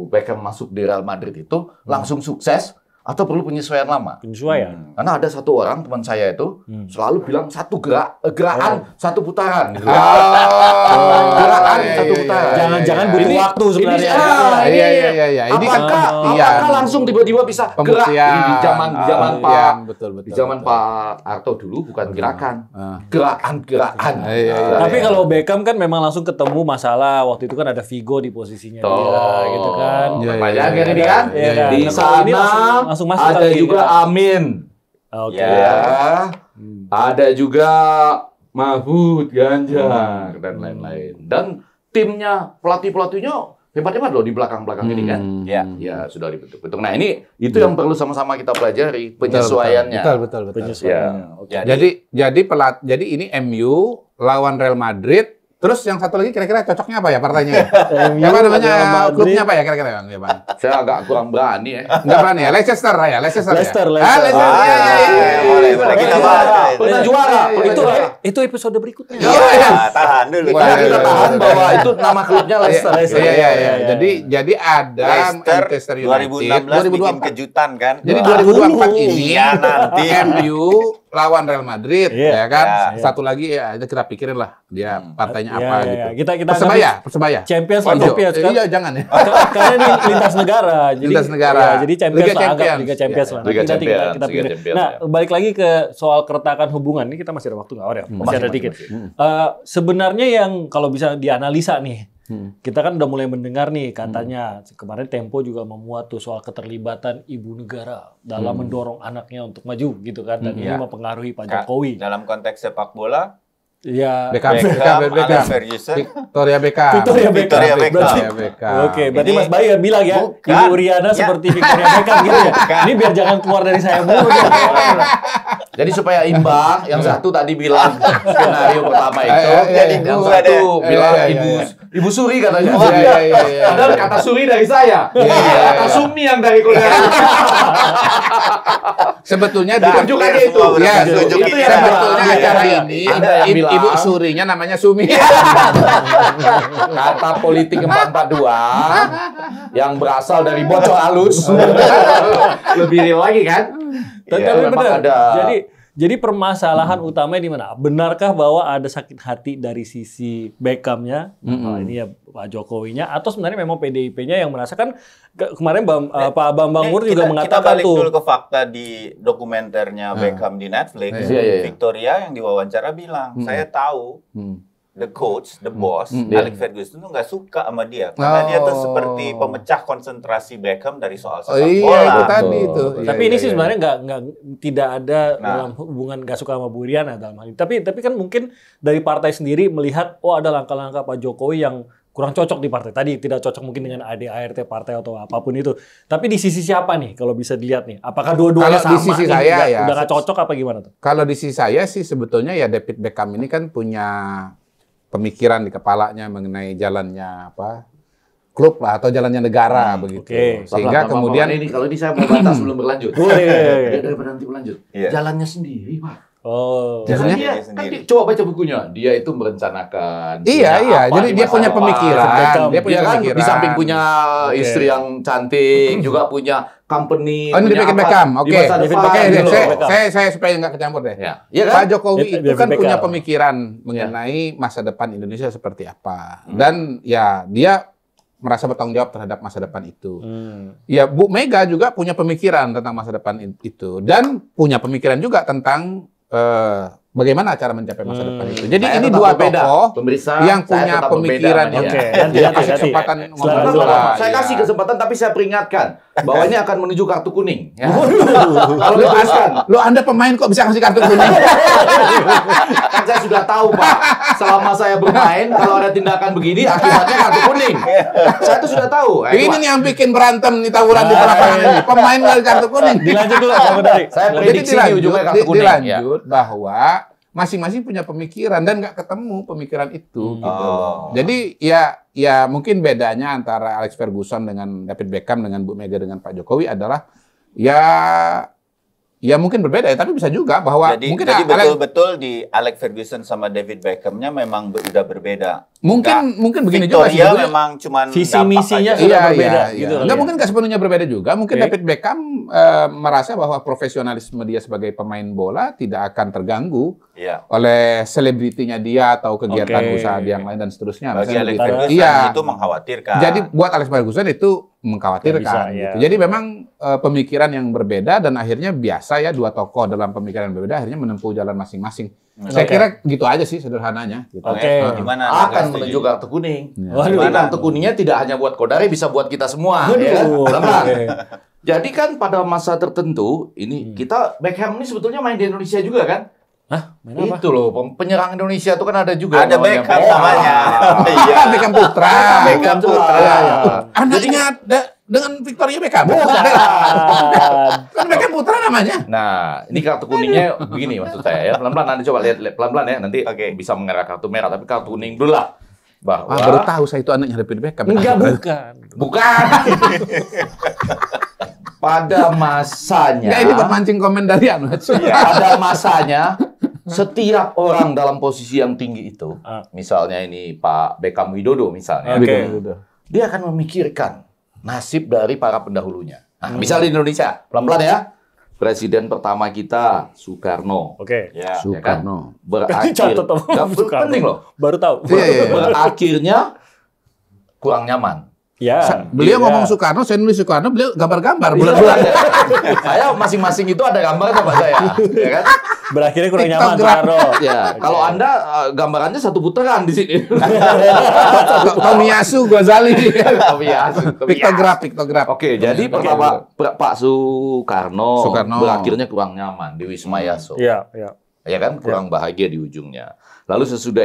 Beckham masuk di Real Madrid itu langsung sukses atau perlu penyesuaian lama? Penyesuaian. Karena ada satu orang teman saya itu selalu bilang satu gerakan satu putaran. Gitu. Oh, Gerakan iya, satu iya, putaran. iya, Jangan-jangan iya, butuh iya. waktu sebenarnya. Iya, iya, iya. Ini kan pembuktian. Apakah langsung tiba-tiba bisa gerak Pembuktian. di zaman Pembuktian. Pak Betul, betul, di zaman betul. Pak Harto dulu bukan gerakan, Ah. gerakan. Iya, iya. Tapi kalau Beckham kan memang langsung ketemu masalah. Waktu itu kan ada Figo di posisinya Tuh, dia, gitu kan. Iya, pertanyaan iya, ini iya. kan Iya, kan? di Nah, kalau ini sana langsung masuk ada kali, juga gitu. Amin, Oke. Ya. ya. Ada juga Mahfud, Ganjar, dan lain-lain. Dan timnya, pelatih-pelatihnya hebat-hebat loh di belakang-belakang ini kan. Ya, sudah dibentuk-bentuk. Nah, itu yang perlu sama-sama kita pelajari, penyesuaiannya. Betul. Penyesuaiannya. Jadi ini MU lawan Real Madrid. Terus yang satu lagi kira-kira cocoknya apa ya partainya? Apa namanya klubnya apa ya kira-kira Bang? Saya agak kurang berani ya. Enggak berani ya? Leicester ya? Leicester. Boleh kita bahas. Pernah juara. Itu episode berikutnya. Tahan dulu. Kita tahan bahwa itu nama klubnya Leicester. Iya. Jadi ada Manchester United 2016 bikin kejutan kan. Jadi 2024 ini nanti MU lawan Real Madrid, ya kan? Satu lagi ya kita pikirin lah dia partainya apa gitu. Persebaya. Champions. Iya, jangan ya. Karena ini lintas negara. Lintas negara. Jadi Champions Liga lah, anggap Champions. Liga Champions lah. Liga Nanti Champions, kita Liga pikirin. Champions, Nah, balik lagi ke soal keretakan hubungan. Ini kita masih ada waktu nggak? Masih ada dikit. Sebenarnya yang kalau bisa dianalisa nih, kita kan udah mulai mendengar nih katanya kemarin Tempo juga memuat tuh soal keterlibatan ibu negara dalam mendorong anaknya untuk maju gitu kan, dan ini mempengaruhi Pak Jokowi. Dalam konteks sepak bola, ya Beckham. Alex Ferguson, Victoria Beckham. Oke, berarti Ini Mas Bayu bilang ya, bukan. Ibu Riana seperti Victoria Beckham gitu ya. Ini biar jangan keluar dari saya mulu. Jadi supaya imbang, yang satu tadi bilang skenario pertama itu, jadi yang gua satu deh. bilang Iya. Ibu Suri katanya. Iya. Padahal kata Suri dari saya. Kata Sumi yang dari Korea. Sebetulnya Tunjuk aja itu. Ya, Tunjuk itu ini. yang sebetulnya Ada. acara ini Ada yang bilang. Ibu Surinya namanya Sumi. Kata politik 442 yang berasal dari bocor halus. Lebih real lagi kan? Tapi memang benar. ada. Jadi permasalahan utamanya di mana? Benarkah bahwa ada sakit hati dari sisi Beckhamnya, ini ya Pak Jokowinya, atau sebenarnya memang PDIP-nya yang merasakan kemarin Pak Bambang Nur juga kita mengatakan balik tuh. dulu ke fakta di dokumenternya Beckham di Netflix. Iya. Victoria yang diwawancara bilang, saya tahu the coach, the boss, Alex Ferguson tuh nggak suka sama dia karena dia tuh seperti pemecah konsentrasi Beckham dari soal sepak bola. Itu tadi itu. Tapi ini sih sebenarnya tidak ada dalam hubungan nggak suka sama Bu Riana dalam hal ini. Tapi kan mungkin dari partai sendiri melihat, ada langkah-langkah Pak Jokowi yang kurang cocok di partai. Tadi tidak cocok mungkin dengan ADART partai atau apapun itu. Tapi di sisi siapa nih kalau bisa dilihat nih? Apakah dua-duanya sama? Kalau di sisi saya ya. Udah nggak cocok apa gimana tuh? Kalau di sisi saya sih sebetulnya ya David Beckham ini kan punya pemikiran di kepalanya mengenai jalannya klub lah atau jalannya negara begitu. Sehingga kemudian ini kalau ini saya mau bantah sebelum berlanjut. Boleh. Daripada nanti berlanjut. Iya. Jalannya sendiri, Pak. Jalannya Dia, coba baca bukunya. Dia itu merencanakan. Iya. punya apa Jadi di dia masa punya depan. pemikiran. Dia punya Dia kan pemikiran. di samping punya istri yang cantik, juga punya company. Oh, ini punya David apa Beckham. di Oke. masa depan, Oke, gitu loh. saya supaya nggak kecampur deh. Ya. Iya kan? Pak Jokowi itu David kan Beckham. punya pemikiran mengenai masa depan Indonesia seperti apa. Dan ya dia merasa bertanggung jawab terhadap masa depan itu. Ya Bu Mega juga punya pemikiran tentang masa depan itu. Dan punya pemikiran juga tentang bagaimana cara mencapai masa depan itu. Jadi Saya ini tetap dua berbeda. tokoh Pemirsa, yang saya punya tetap pemikiran. berbeda sama dia. Nanti Kasih kesempatan ngomong Selalu dulu lah. Saya Iya. kasih kesempatan, tapi saya peringatkan bahwa ini akan menuju kartu kuning. Ya. Kalau lu Anda pemain kok bisa kasih kartu kuning? Kan saya sudah tahu, Pak. Selama saya bermain, kalau ada tindakan begini, akibatnya kartu kuning. Saya tuh sudah tahu. Ini nih yang bikin berantem nih tawuran di lapangan ini. Pemain nggak kartu kuning. Dilanjut dulu Pak Bedari. Saya Jadi prediksi ini ujungnya kartu kuning. dilanjut bahwa masing-masing punya pemikiran dan nggak ketemu pemikiran itu. Gitu loh. Jadi ya mungkin bedanya antara Alex Ferguson dengan David Beckham dengan Bu Mega dengan Pak Jokowi adalah ya mungkin berbeda ya, tapi bisa juga bahwa Jadi mungkin betul-betul di Alex Ferguson sama David Beckham-nya memang udah berbeda. mungkin begini juga Victoria sebetulnya. memang cuman Visi dampak misinya aja. sudah berbeda gitu. Enggak mungkin nggak sepenuhnya berbeda juga. Mungkin Oke. David Beckham merasa bahwa profesionalisme dia sebagai pemain bola tidak akan terganggu Iya. oleh selebritinya dia atau kegiatan Oke. usaha dia yang lain dan seterusnya. Bagi Misalnya Alex begitu. Ferguson Iya. itu mengkhawatirkan. Jadi buat Alex Ferguson itu mengkhawatirkan. Bisa, gitu. ya. Jadi memang pemikiran yang berbeda dan akhirnya biasa ya dua tokoh dalam pemikiran yang berbeda akhirnya menempuh jalan masing-masing. Saya Oke. kira gitu aja sih sederhananya. Gitu. Oke. Gimana? Akan Setuju? menuju kartu kuning. Waduh. Jadi kartu kuningnya tidak hanya buat Kodari, bisa buat kita semua. Waduh. Ya. Tenang. Oke. Jadi kan pada masa tertentu, ini kita Beckham ini sebetulnya main di Indonesia juga kan? Hah? Main apa? Itu loh, penyerang Indonesia itu kan ada juga. Ada Beckham namanya. Iya. Beckham Putra. Beckham Putra. Anaknya dengan Victoria Beckham. Kan Beckham Putra namanya. Nah, ini kartu kuningnya begini maksud saya ya. Pelan-pelan nanti coba lihat pelan-pelan ya. Nanti bisa mengarah kartu merah. Tapi kartu kuning dulu lah. Bahwa Baru tahu saya itu anaknya David Beckham. Enggak, bukan. bukan. Pada masanya. Enggak, ini buat mancing komen dari Anu. Pada masanya setiap orang dalam posisi yang tinggi itu, misalnya ini Pak Beckham Widodo misalnya, dia akan memikirkan nasib dari para pendahulunya. Nah, misalnya di Indonesia, pelan-pelan ya, presiden pertama kita Soekarno. Oke. Ya. Soekarno. Berakhir, Catat sama Soekarno. penting loh. Baru tahu. Berakhirnya kurang nyaman. Ya. Beliau ngomong Soekarno, saya nulis Soekarno, beliau gambar-gambar bulan-bulan. Saya masing-masing itu ada gambar sama saya, ya kan? Berakhirnya kurang TikTok nyaman Soekarno. Ya, kalau Anda gambarannya satu putaran di sini. Tomiyasu Ghazali. Tomiyasu. Piktograf. Oke, jadi pertama Pak Soekarno Soekarno. berakhirnya kurang nyaman di Wisma Yaso. Iya, iya. Ya kan, kurang bahagia di ujungnya. Lalu sesudah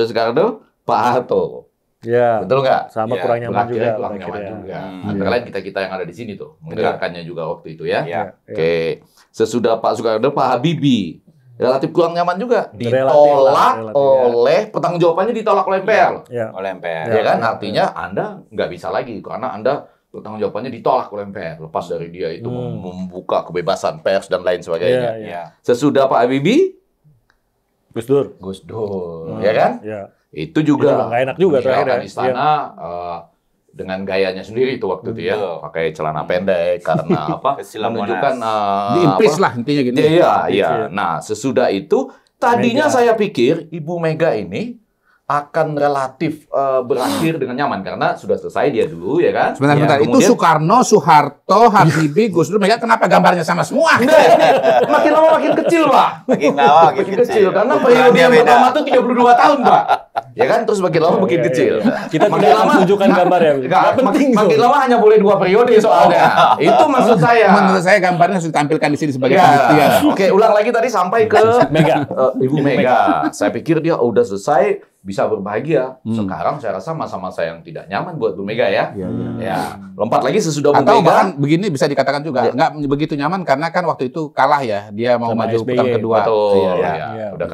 Soekarno, Pak Harto. Iya. Betul nggak? Sama Ya, kurang nyaman juga. Kurang nyaman berakhirnya. juga. Antara lain kita yang ada di sini tuh, mendengarkannya juga waktu itu ya. Iya. Oke, sesudah Pak Soekarno, Pak Habibie relatif kurang nyaman juga, Relatif ditolak lah, oleh pertanggungjawabannya ditolak oleh MPR. Iya. Oleh MPR. Ya kan, artinya Anda nggak bisa lagi karena Anda pertanggungjawabannya ditolak oleh MPR. Lepas dari dia itu membuka kebebasan pers dan lain sebagainya. Iya. Iya. Sesudah Pak Habibie, Gus Dur. Gus Dur, ya kan? Iya. Itu juga Itu nggak enak juga meninggalkan terakhir ya. istana dengan gayanya sendiri itu waktu itu ya, Betul. pakai celana pendek karena apa? Kesilam Menunjukkan Diimpis lah intinya gitu. Iya. Nah, sesudah itu tadinya saya pikir Ibu Mega ini akan relatif berakhir dengan nyaman karena sudah selesai dia dulu ya kan. Sebentar. Itu Kemudian- Soekarno, Soeharto, Habibie, Gus Dur, Mega, kenapa gambarnya sama semua? Enggak, ini makin lama makin kecil, Pak. Makin lama Makin kecil karena periode yang pertama tuh 32 tahun, Pak. Ya kan, terus makin lama makin kecil. Kita Makin tidak lama menunjukkan gambar ya. Enggak, penting makin lama hanya boleh 2 periode soalnya. Itu maksud saya. Menurut saya gambarnya harus ditampilkan di sini sebagai Ya. pembuktian. Oke, ulang lagi tadi sampai ke Mega. Ibu Mega. Saya pikir dia udah selesai bisa berbahagia. Sekarang saya rasa masa-masa yang tidak nyaman buat Bu Mega ya. Ya, lompat lagi sesudah Bu Atau Mega. bahkan begini bisa dikatakan juga nggak begitu nyaman karena kan waktu itu kalah ya, dia mau Sama maju SBY. putaran kedua. Betul. Iya. Ya. Iya. Udah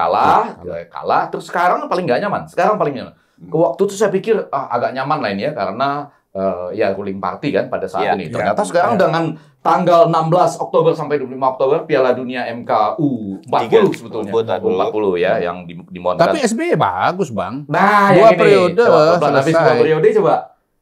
kalah. Terus sekarang paling nggak nyaman. Waktu itu saya pikir agak nyaman lah ini ya karena ya ruling party kan pada saat Iya. ini. Ternyata sekarang dengan tanggal 16 Oktober sampai 25 Oktober Piala Dunia MKU 40 sebetulnya. 40 ya yang dimohonkan. Tapi SBY bagus, Bang. Nah, Dua yang ini. periode Coba, habis 2 selesai. periode coba.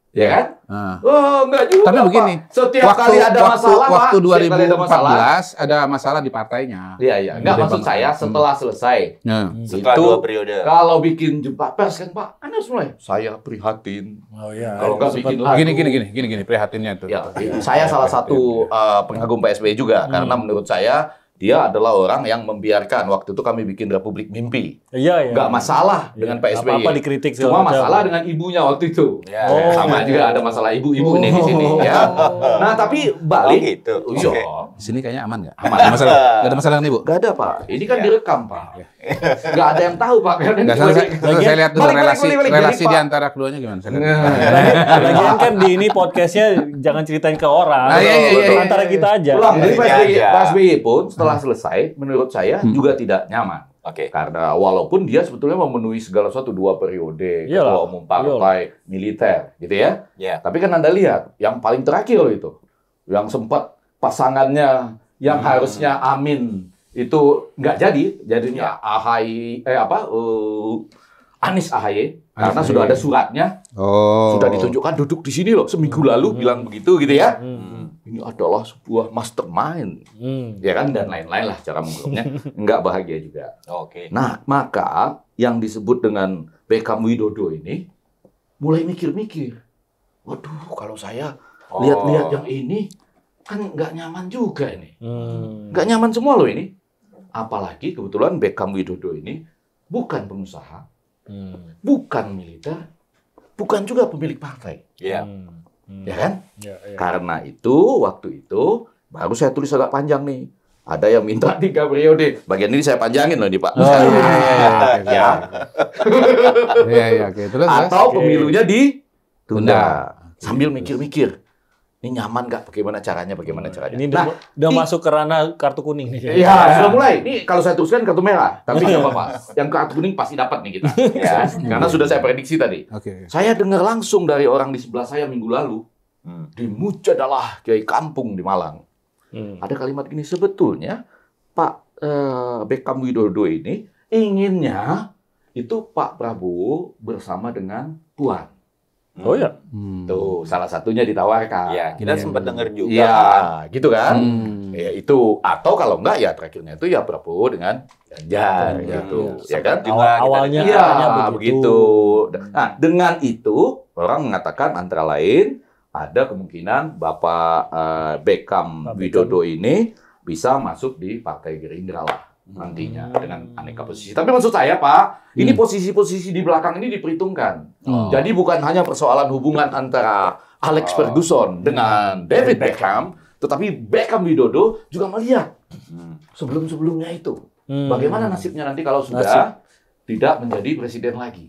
Ya kan? Nah. Oh, enggak juga. Tapi Pak. begini, Setiap kali ada masalah, Pak. waktu Setiap kali ada masalah. 2014 ada masalah di partainya. Iya. Enggak Jadi, maksud Bang. saya setelah selesai. Nah. Setelah Itu 2 periode. kalau bikin jumpa pers kan Pak, kan harus mulai. Saya prihatin. Oh iya. Kalau enggak bikin lagu. Gini prihatinnya tuh. Ya, saya salah satu pengagum PSBY juga karena menurut saya dia adalah orang yang membiarkan waktu itu kami bikin Republik Mimpi. Iya. Nggak masalah dengan PSBY. Apa-apa dikritik Cuma segala macam. masalah dengan ibunya waktu itu. Ya. Oh. Sama juga ada masalah ibu-ibu nih di sini ya. Nah, tapi balik Oh, gitu. Iya. Oke. Di sini kayaknya aman nggak? Aman. Nggak ada masalah nih, Bu. Nggak ada, Pak. Ini kan Ya. direkam, Pak. Nggak ada yang tahu, Pak. Karena Nggak, saya lihat dulu Balik. relasi Jadi, di Pak, antara keduanya gimana? Saya lihat. Lagian kan di ini podcastnya jangan ceritain ke orang. Iya. Antara kita aja. Ulang, jadi Iya. PSBY pun setelah selesai, menurut saya juga tidak nyaman. Oke. Karena walaupun dia sebetulnya memenuhi segala sesuatu 2 periode Iyalah. ketua umum partai militer, gitu ya. Ya. Tapi kan Anda lihat, yang paling terakhir loh itu, yang sempat pasangannya yang harusnya Amin itu nggak jadi, jadinya Anies AHY, karena sudah ada suratnya, Oh. sudah ditunjukkan duduk di sini loh seminggu lalu bilang begitu gitu ya. Ini adalah sebuah mastermind, ya kan, dan lain-lain lah cara mengungkapnya. Nggak bahagia juga. Oke. Nah, maka yang disebut dengan Beckham Widodo ini mulai mikir-mikir. Waduh, kalau saya lihat-lihat yang ini kan nggak nyaman juga ini. Nggak nyaman semua loh ini. Apalagi kebetulan Beckham Widodo ini bukan pengusaha, bukan militer, bukan juga pemilik partai. Ya. Ya kan? Ya. Karena itu, waktu itu, baru saya tulis agak panjang nih. ada yang minta 3 periode. Bagian ini saya panjangin loh nih Pak. Oh iya. Iya, oke. Terus Atau pemilunya ditunda. Sambil mikir-mikir, ini nyaman nggak? Bagaimana caranya? Ini udah masuk ke ranah kartu kuning nih. Iya, sudah mulai. Ini kalau saya teruskan kartu merah, tapi nggak apa-apa. Yang kartu kuning pasti dapat nih kita. Ya, karena sudah saya prediksi tadi. Oke. Saya dengar langsung dari orang di sebelah saya minggu lalu, di Mujadalah Kiai Kampung di Malang. Ada kalimat gini, sebetulnya Pak Beckham Widodo ini inginnya itu Pak Prabowo bersama dengan Puan. Oh ya. Tuh, salah satunya ditawarkan. Ya, kita sempat dengar juga. Iya, gitu kan? Ya itu, atau kalau enggak ya terakhirnya itu ya Prabowo dengan Ganjar gitu. Ya kan? Awalnya Iya, begitu. Nah, dengan itu orang mengatakan antara lain ada kemungkinan Bapak Beckham Widodo ini bisa masuk di Partai Gerindra lah nantinya dengan aneka posisi. Tapi maksud saya Pak, ini posisi-posisi di belakang ini diperhitungkan. Jadi bukan hanya persoalan hubungan antara Alex Ferguson dengan David Beckham, tetapi Beckham Widodo juga melihat sebelum-sebelumnya itu. Bagaimana nasibnya nanti kalau sudah tidak menjadi presiden lagi.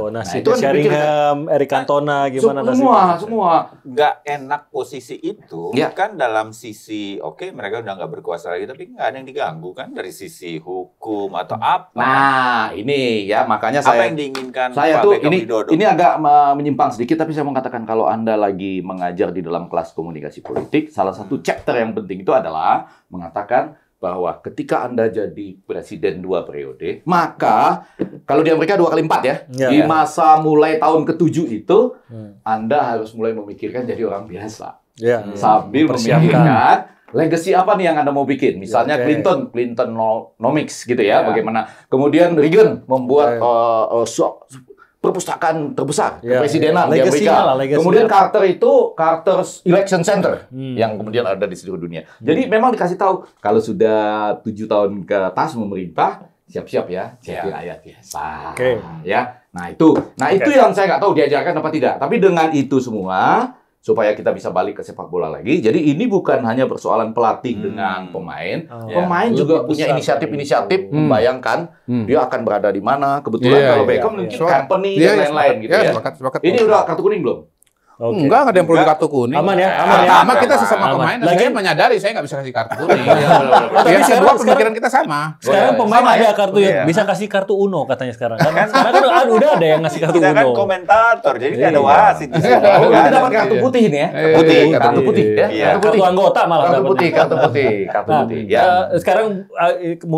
Nasib itu kan Sheringham, Eric Cantona, gimana nasibnya? Semua. Nggak enak posisi itu, Ya. kan dalam sisi, oke, mereka udah nggak berkuasa lagi, tapi nggak ada yang diganggu kan dari sisi hukum atau apa. Nah, ini ya makanya Apa yang diinginkan saya Pak tuh Beckham Widodo? ini agak menyimpang sedikit, tapi saya mau katakan kalau Anda lagi mengajar di dalam kelas komunikasi politik, salah satu chapter yang penting itu adalah mengatakan bahwa ketika Anda jadi presiden 2 periode, maka kalau di Amerika 2 kali 4 ya, di masa mulai tahun ke-7 itu, Anda harus mulai memikirkan jadi orang biasa. Sambil memikirkan legacy apa nih yang Anda mau bikin. Misalnya Clintonomics gitu ya, bagaimana. Kemudian Reagan membuat perpustakaan terbesar kepresidenan di Amerika. Kemudian Carter itu Carter's Election Center yang kemudian ada di seluruh dunia. Jadi memang dikasih tahu kalau sudah 7 tahun ke atas memerintah, siap-siap ya jadi rakyat biasa. Ya. Nah itu yang saya nggak tahu diajarkan apa tidak. Tapi dengan itu semua supaya kita bisa balik ke sepak bola lagi. Jadi ini bukan hanya persoalan pelatih dengan pemain. Pemain juga punya inisiatif-inisiatif membayangkan dia akan berada di mana. Kebetulan kalau Beckham mungkin company dan lain-lain gitu ya. Sepakat. Ini udah kartu kuning belum? Enggak ada yang perlu kartu kuning. Aman ya. Aman kita sesama pemain. Saya menyadari saya nggak bisa kasih kartu kuning. Yang kedua pemikiran kita sama. Sekarang pemain ada kartu yang bisa kasih kartu Uno katanya sekarang. Kan udah ada yang ngasih kartu Kita kan Uno. komentator, jadi nggak ada wasit di sini. Kita dapat kartu putih ini ya. Kartu putih ya. Kartu anggota malah. Kartu putih. Ya. Sekarang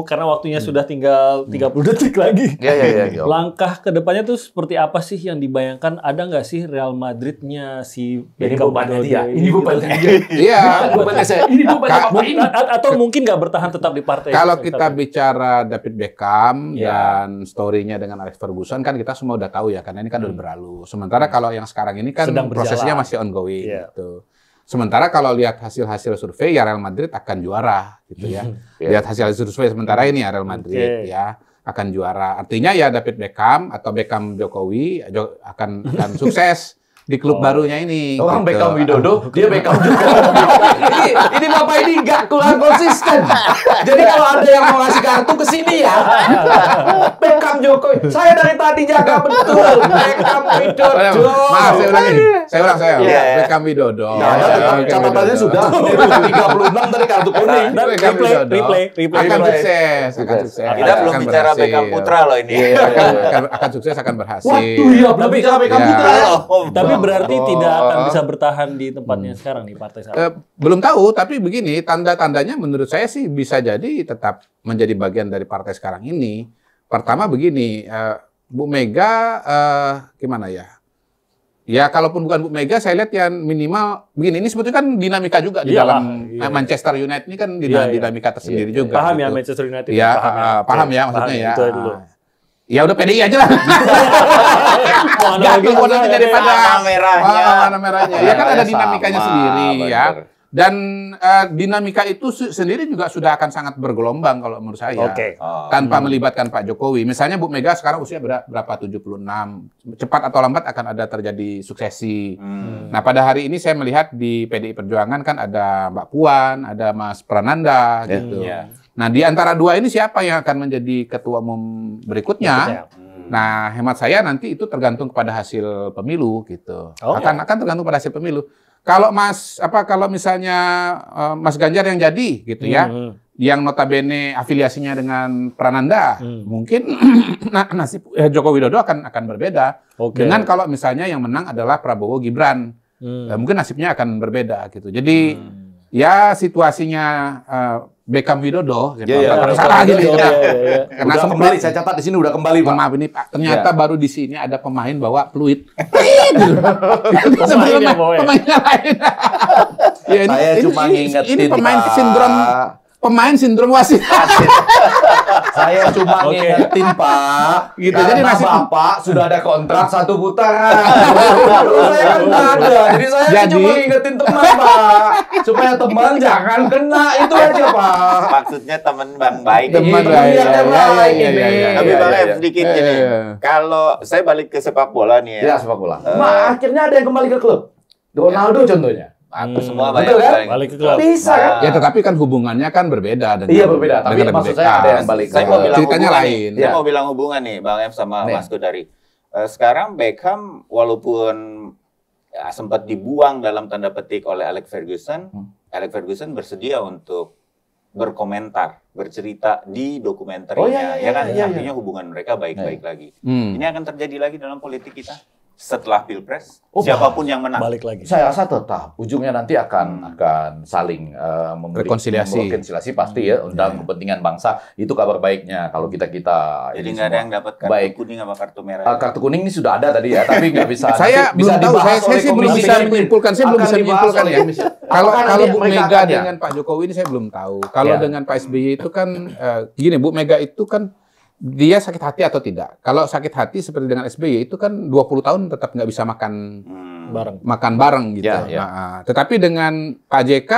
karena waktunya sudah tinggal 30 detik lagi. Ya. Langkah ke depannya tuh seperti apa sih yang dibayangkan? Ada nggak sih Real Madrid-nya si Beckham bebannya dia. Ini bebannya dia. Iya, bebannya saya. Ini bebannya Bapak ini. Atau mungkin nggak bertahan tetap di partai. Kalau kita bicara David Beckham dan story-nya dengan Alex Ferguson kan kita semua udah tahu ya karena ini kan udah berlalu. Sementara kalau yang sekarang ini kan prosesnya masih ongoing gitu. Sementara kalau lihat hasil-hasil survei ya Real Madrid akan juara gitu ya. Lihat hasil-hasil survei sementara ini ya Real Madrid ya akan juara. Artinya ya David Beckham atau Beckham Jokowi akan sukses di klub barunya ini. Orang gitu. Beckham Widodo, dia Beckham juga. ini Bapak ini nggak kurang konsisten. Jadi kalau ada yang mau ngasih kartu ke sini ya. Beckham Jokowi. Saya dari tadi jaga betul. Beckham Widodo. Maaf, saya ulang ini. Beckham Widodo. Catatannya sudah 36 dari kartu kuning. Replay. Akan sukses. Kita belum bicara Beckham Putra loh ini. Akan sukses, akan berhasil. Waduh ya, belum bicara Beckham Putra. Tapi berarti tidak akan bisa bertahan di tempatnya sekarang di partai sekarang. Belum tahu, tapi begini, tanda-tandanya menurut saya sih bisa jadi tetap menjadi bagian dari partai sekarang ini. Pertama begini, Bu Mega gimana ya? Ya kalaupun bukan Bu Mega, saya lihat yang minimal begini. Ini sebetulnya kan dinamika juga di dalam Manchester United ini kan dinamika tersendiri juga. Paham gitu. ya Manchester United? Ya, paham ya maksudnya ya. Ya udah PDI aja lah. Ganti nanti daripada warna merahnya. warna merahnya. Ya kan ada dinamikanya sendiri ya. Dan dinamika itu sendiri juga sudah akan sangat bergelombang kalau menurut saya. Oke. Tanpa melibatkan Pak Jokowi. Misalnya Bu Mega sekarang usia berapa? 76. Cepat atau lambat akan ada terjadi suksesi. Nah, pada hari ini saya melihat di PDI Perjuangan kan ada Mbak Puan, ada Mas Prananda gitu. Nah, di antara dua ini siapa yang akan menjadi ketua umum berikutnya? Nah, hemat saya nanti itu tergantung kepada hasil pemilu gitu. Akan tergantung pada hasil pemilu. Kalau misalnya Mas Ganjar yang jadi gitu ya, yang notabene afiliasinya dengan Prananda, mungkin nasib Joko Widodo akan berbeda. Dengan kalau misalnya yang menang adalah Prabowo Gibran, mungkin nasibnya akan berbeda gitu. Jadi ya situasinya Beckham Widodo, gitu. Salah gitu. Karena udah kembali, saya catat di sini udah kembali, Pak. Maaf ini Pak, ternyata baru di sini ada pemain bawa fluid. Pemainnya lain. Ya, saya cuma ngingetin, ini pemain Pak. sindrom wasit. Saya cuma ngingetin, Pak. Gitu. Karena Jadi masih Bapak sudah ada kontrak 1 putaran. Saya kan nggak ada. Jadi saya cuma ngingetin teman, Pak. Supaya teman jangan kena, itu aja, Pak. Maksudnya teman Bang baik. Teman baik ini. Tapi Bang F sedikit ini. Kalau saya balik ke sepak bola nih Ya, sepak bola. Akhirnya ada yang kembali ke klub. Ronaldo contohnya. Semua Betul kan? Balik ke klub. Bisa kan? Ya, tetapi kan hubungannya kan berbeda dengan. Iya, berbeda. Tapi dengan maksud BK. saya ada yang balik ke Saya mau bilang ceritanya hubungan lain. nih. Saya mau bilang hubungan nih Bang F sama Mas Godari. Sekarang Beckham walaupun sempat dibuang dalam tanda petik oleh Alex Ferguson bersedia untuk berkomentar, bercerita di dokumenternya. Artinya hubungan mereka baik-baik lagi. Ini akan terjadi lagi dalam politik kita setelah Pilpres. Siapapun yang menang. Balik lagi. Saya rasa tetap ujungnya nanti akan saling rekonsiliasi pasti ya dalam kepentingan bangsa. Itu kabar baiknya kalau kita jadi nggak ada yang dapat kartu kuning sama kartu merah. Kartu kuning ini sudah ada tadi ya, tapi nggak bisa. Saya belum tahu. Saya sih belum bisa menyimpulkan. Saya belum bisa menyimpulkan ya. Kalau Bu Mega dengan Pak Jokowi ini saya belum tahu. Kalau dengan Pak SBY itu kan gini, Bu Mega itu kan dia sakit hati atau tidak? Kalau sakit hati seperti dengan SBY itu kan 20 tahun tetap nggak bisa makan bareng gitu. Nah, tetapi dengan Pak JK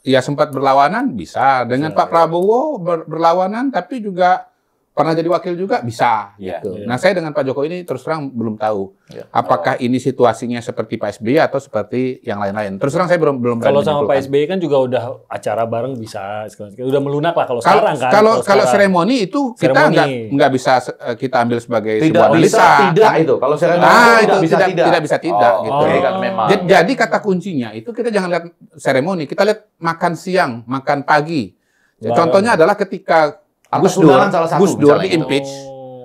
ya sempat berlawanan bisa. Dengan Pak Prabowo berlawanan tapi juga pernah jadi wakil juga bisa gitu. Nah, saya dengan Pak Jokowi ini terus terang belum tahu apakah ini situasinya seperti Pak SBY atau seperti yang lain-lain. Terus terang saya belum Kalau sama Pak SBY kan juga udah acara bareng bisa, udah melunak lah kalau sekarang kan. Kalau seremoni itu kita nggak bisa kita ambil sebagai sebuah tidak itu. Kalau seremoni tidak bisa tidak gitu. Kan memang. Jadi kata kuncinya itu kita jangan lihat seremoni, kita lihat makan siang, makan pagi. Contohnya adalah ketika Gus Dur di-impeach.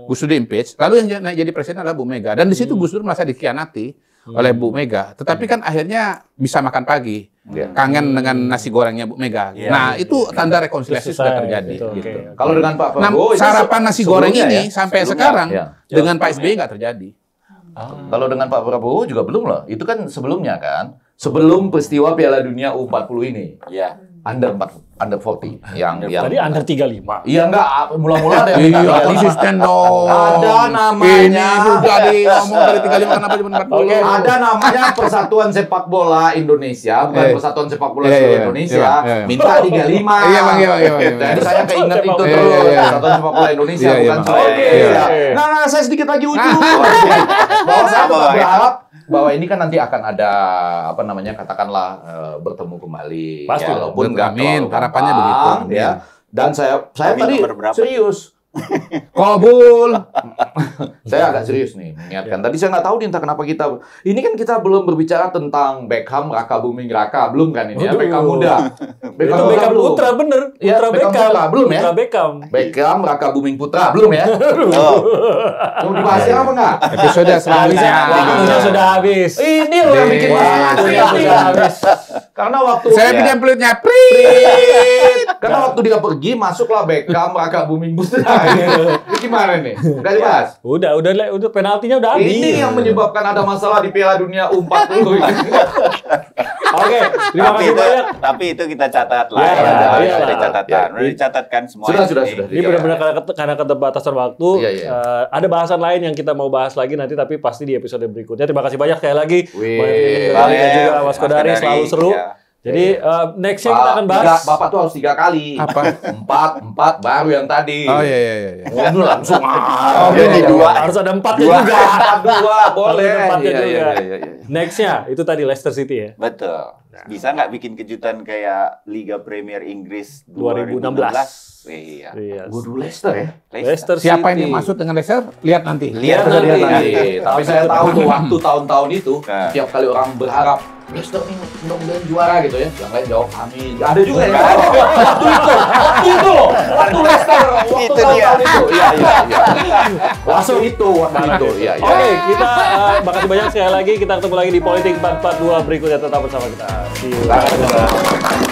Gus Dur di-impeach. Lalu yang jadi presiden adalah Bu Mega. Dan di situ Gus Dur merasa dikhianati oleh Bu Mega. Tetapi kan akhirnya bisa makan pagi. Kangen dengan nasi gorengnya Bu Mega. Nah, itu tanda rekonsiliasi sudah terjadi. Gitu. Kalau dengan Pak Prabowo, sarapan nasi goreng ini sampai sekarang dengan Pak SBY nggak terjadi. Kalau dengan Pak Prabowo juga belum loh. Itu kan sebelumnya kan. Sebelum peristiwa Piala Dunia U40 ini. Under 40 yang tadi under 35. Iya enggak, mula-mula ada yang konsisten dong. Ada namanya. Ini sudah ngomong dari 35 kenapa cuma 40? Ada namanya Persatuan Sepak Bola Indonesia, bukan Persatuan Sepak Bola seluruh Indonesia. Minta 35. Iya, Bang. Jadi saya keinget itu terus. Persatuan Sepak Bola Indonesia bukan seluruh Indonesia. Nah, saya sedikit lagi ujung. Bahwa saya berharap bahwa ini kan nanti akan ada katakanlah bertemu kembali. Pasti walaupun amin, harapannya begitu. Ya. Dan saya tadi serius. Kabul. Saya agak serius nih mengingatkan. Tadi saya nggak tahu nih entah kenapa ini kan kita belum berbicara tentang Beckham, Raka Buming Raka, belum kan ini ya? Beckham muda. Beckham Putra bener. Putra Beckham. Belum ya? Putra Beckham. Beckham, Raka Buming Putra, belum ya? Belum dibahas apa enggak? Episode selanjutnya. Waktunya sudah habis. Ini loh yang bikin waktunya sudah habis. Karena waktu saya bikin pelitnya karena waktu dia pergi masuklah Beckham, Raka Buming Putra. Ini gimana nih? Udah dibahas? Udah penaltinya udah habis. Ini yang menyebabkan ada masalah di Piala Dunia U40 ini. Oke, terima kasih banyak. Tapi itu kita catat lah. Ada catatan. Udah dicatatkan semua. Sudah. Ini benar-benar karena keterbatasan waktu. Ada bahasan lain yang kita mau bahas lagi nanti, tapi pasti di episode berikutnya. Terima kasih banyak sekali lagi. Bang dan juga Mas Kodari, selalu seru. Jadi nextnya kita akan bahas. Bapak tuh harus 3 kali. Apa? 4 baru yang tadi. Oh iya. Itu langsung. Ini 2. Harus ada 4-nya juga. 2 boleh. Harus ada 4-nya juga. Iya. Nextnya itu tadi Leicester City ya. Betul. Bisa nggak bikin kejutan kayak Liga Premier Inggris 2016? Iya. Waduh, Leicester ya. Leicester Siapa City. yang dimaksud dengan Leicester? Lihat nanti. Lihat Iya, nanti. tapi saya tahu tuh waktu tahun-tahun itu Nah. setiap kali orang berharap Leicester ini mudah-mudahan juara gitu ya, yang lain jawab amin. Ada juga yang Nggak ada. waktu itu loh, waktu Leicester, waktu Itu tahun-tahun dia. itu. Iya. Waktu itu. Iya. Oke, kita makasih banyak sekali lagi. Kita ketemu lagi di Politik 442 berikutnya. Tetap bersama kita. See you.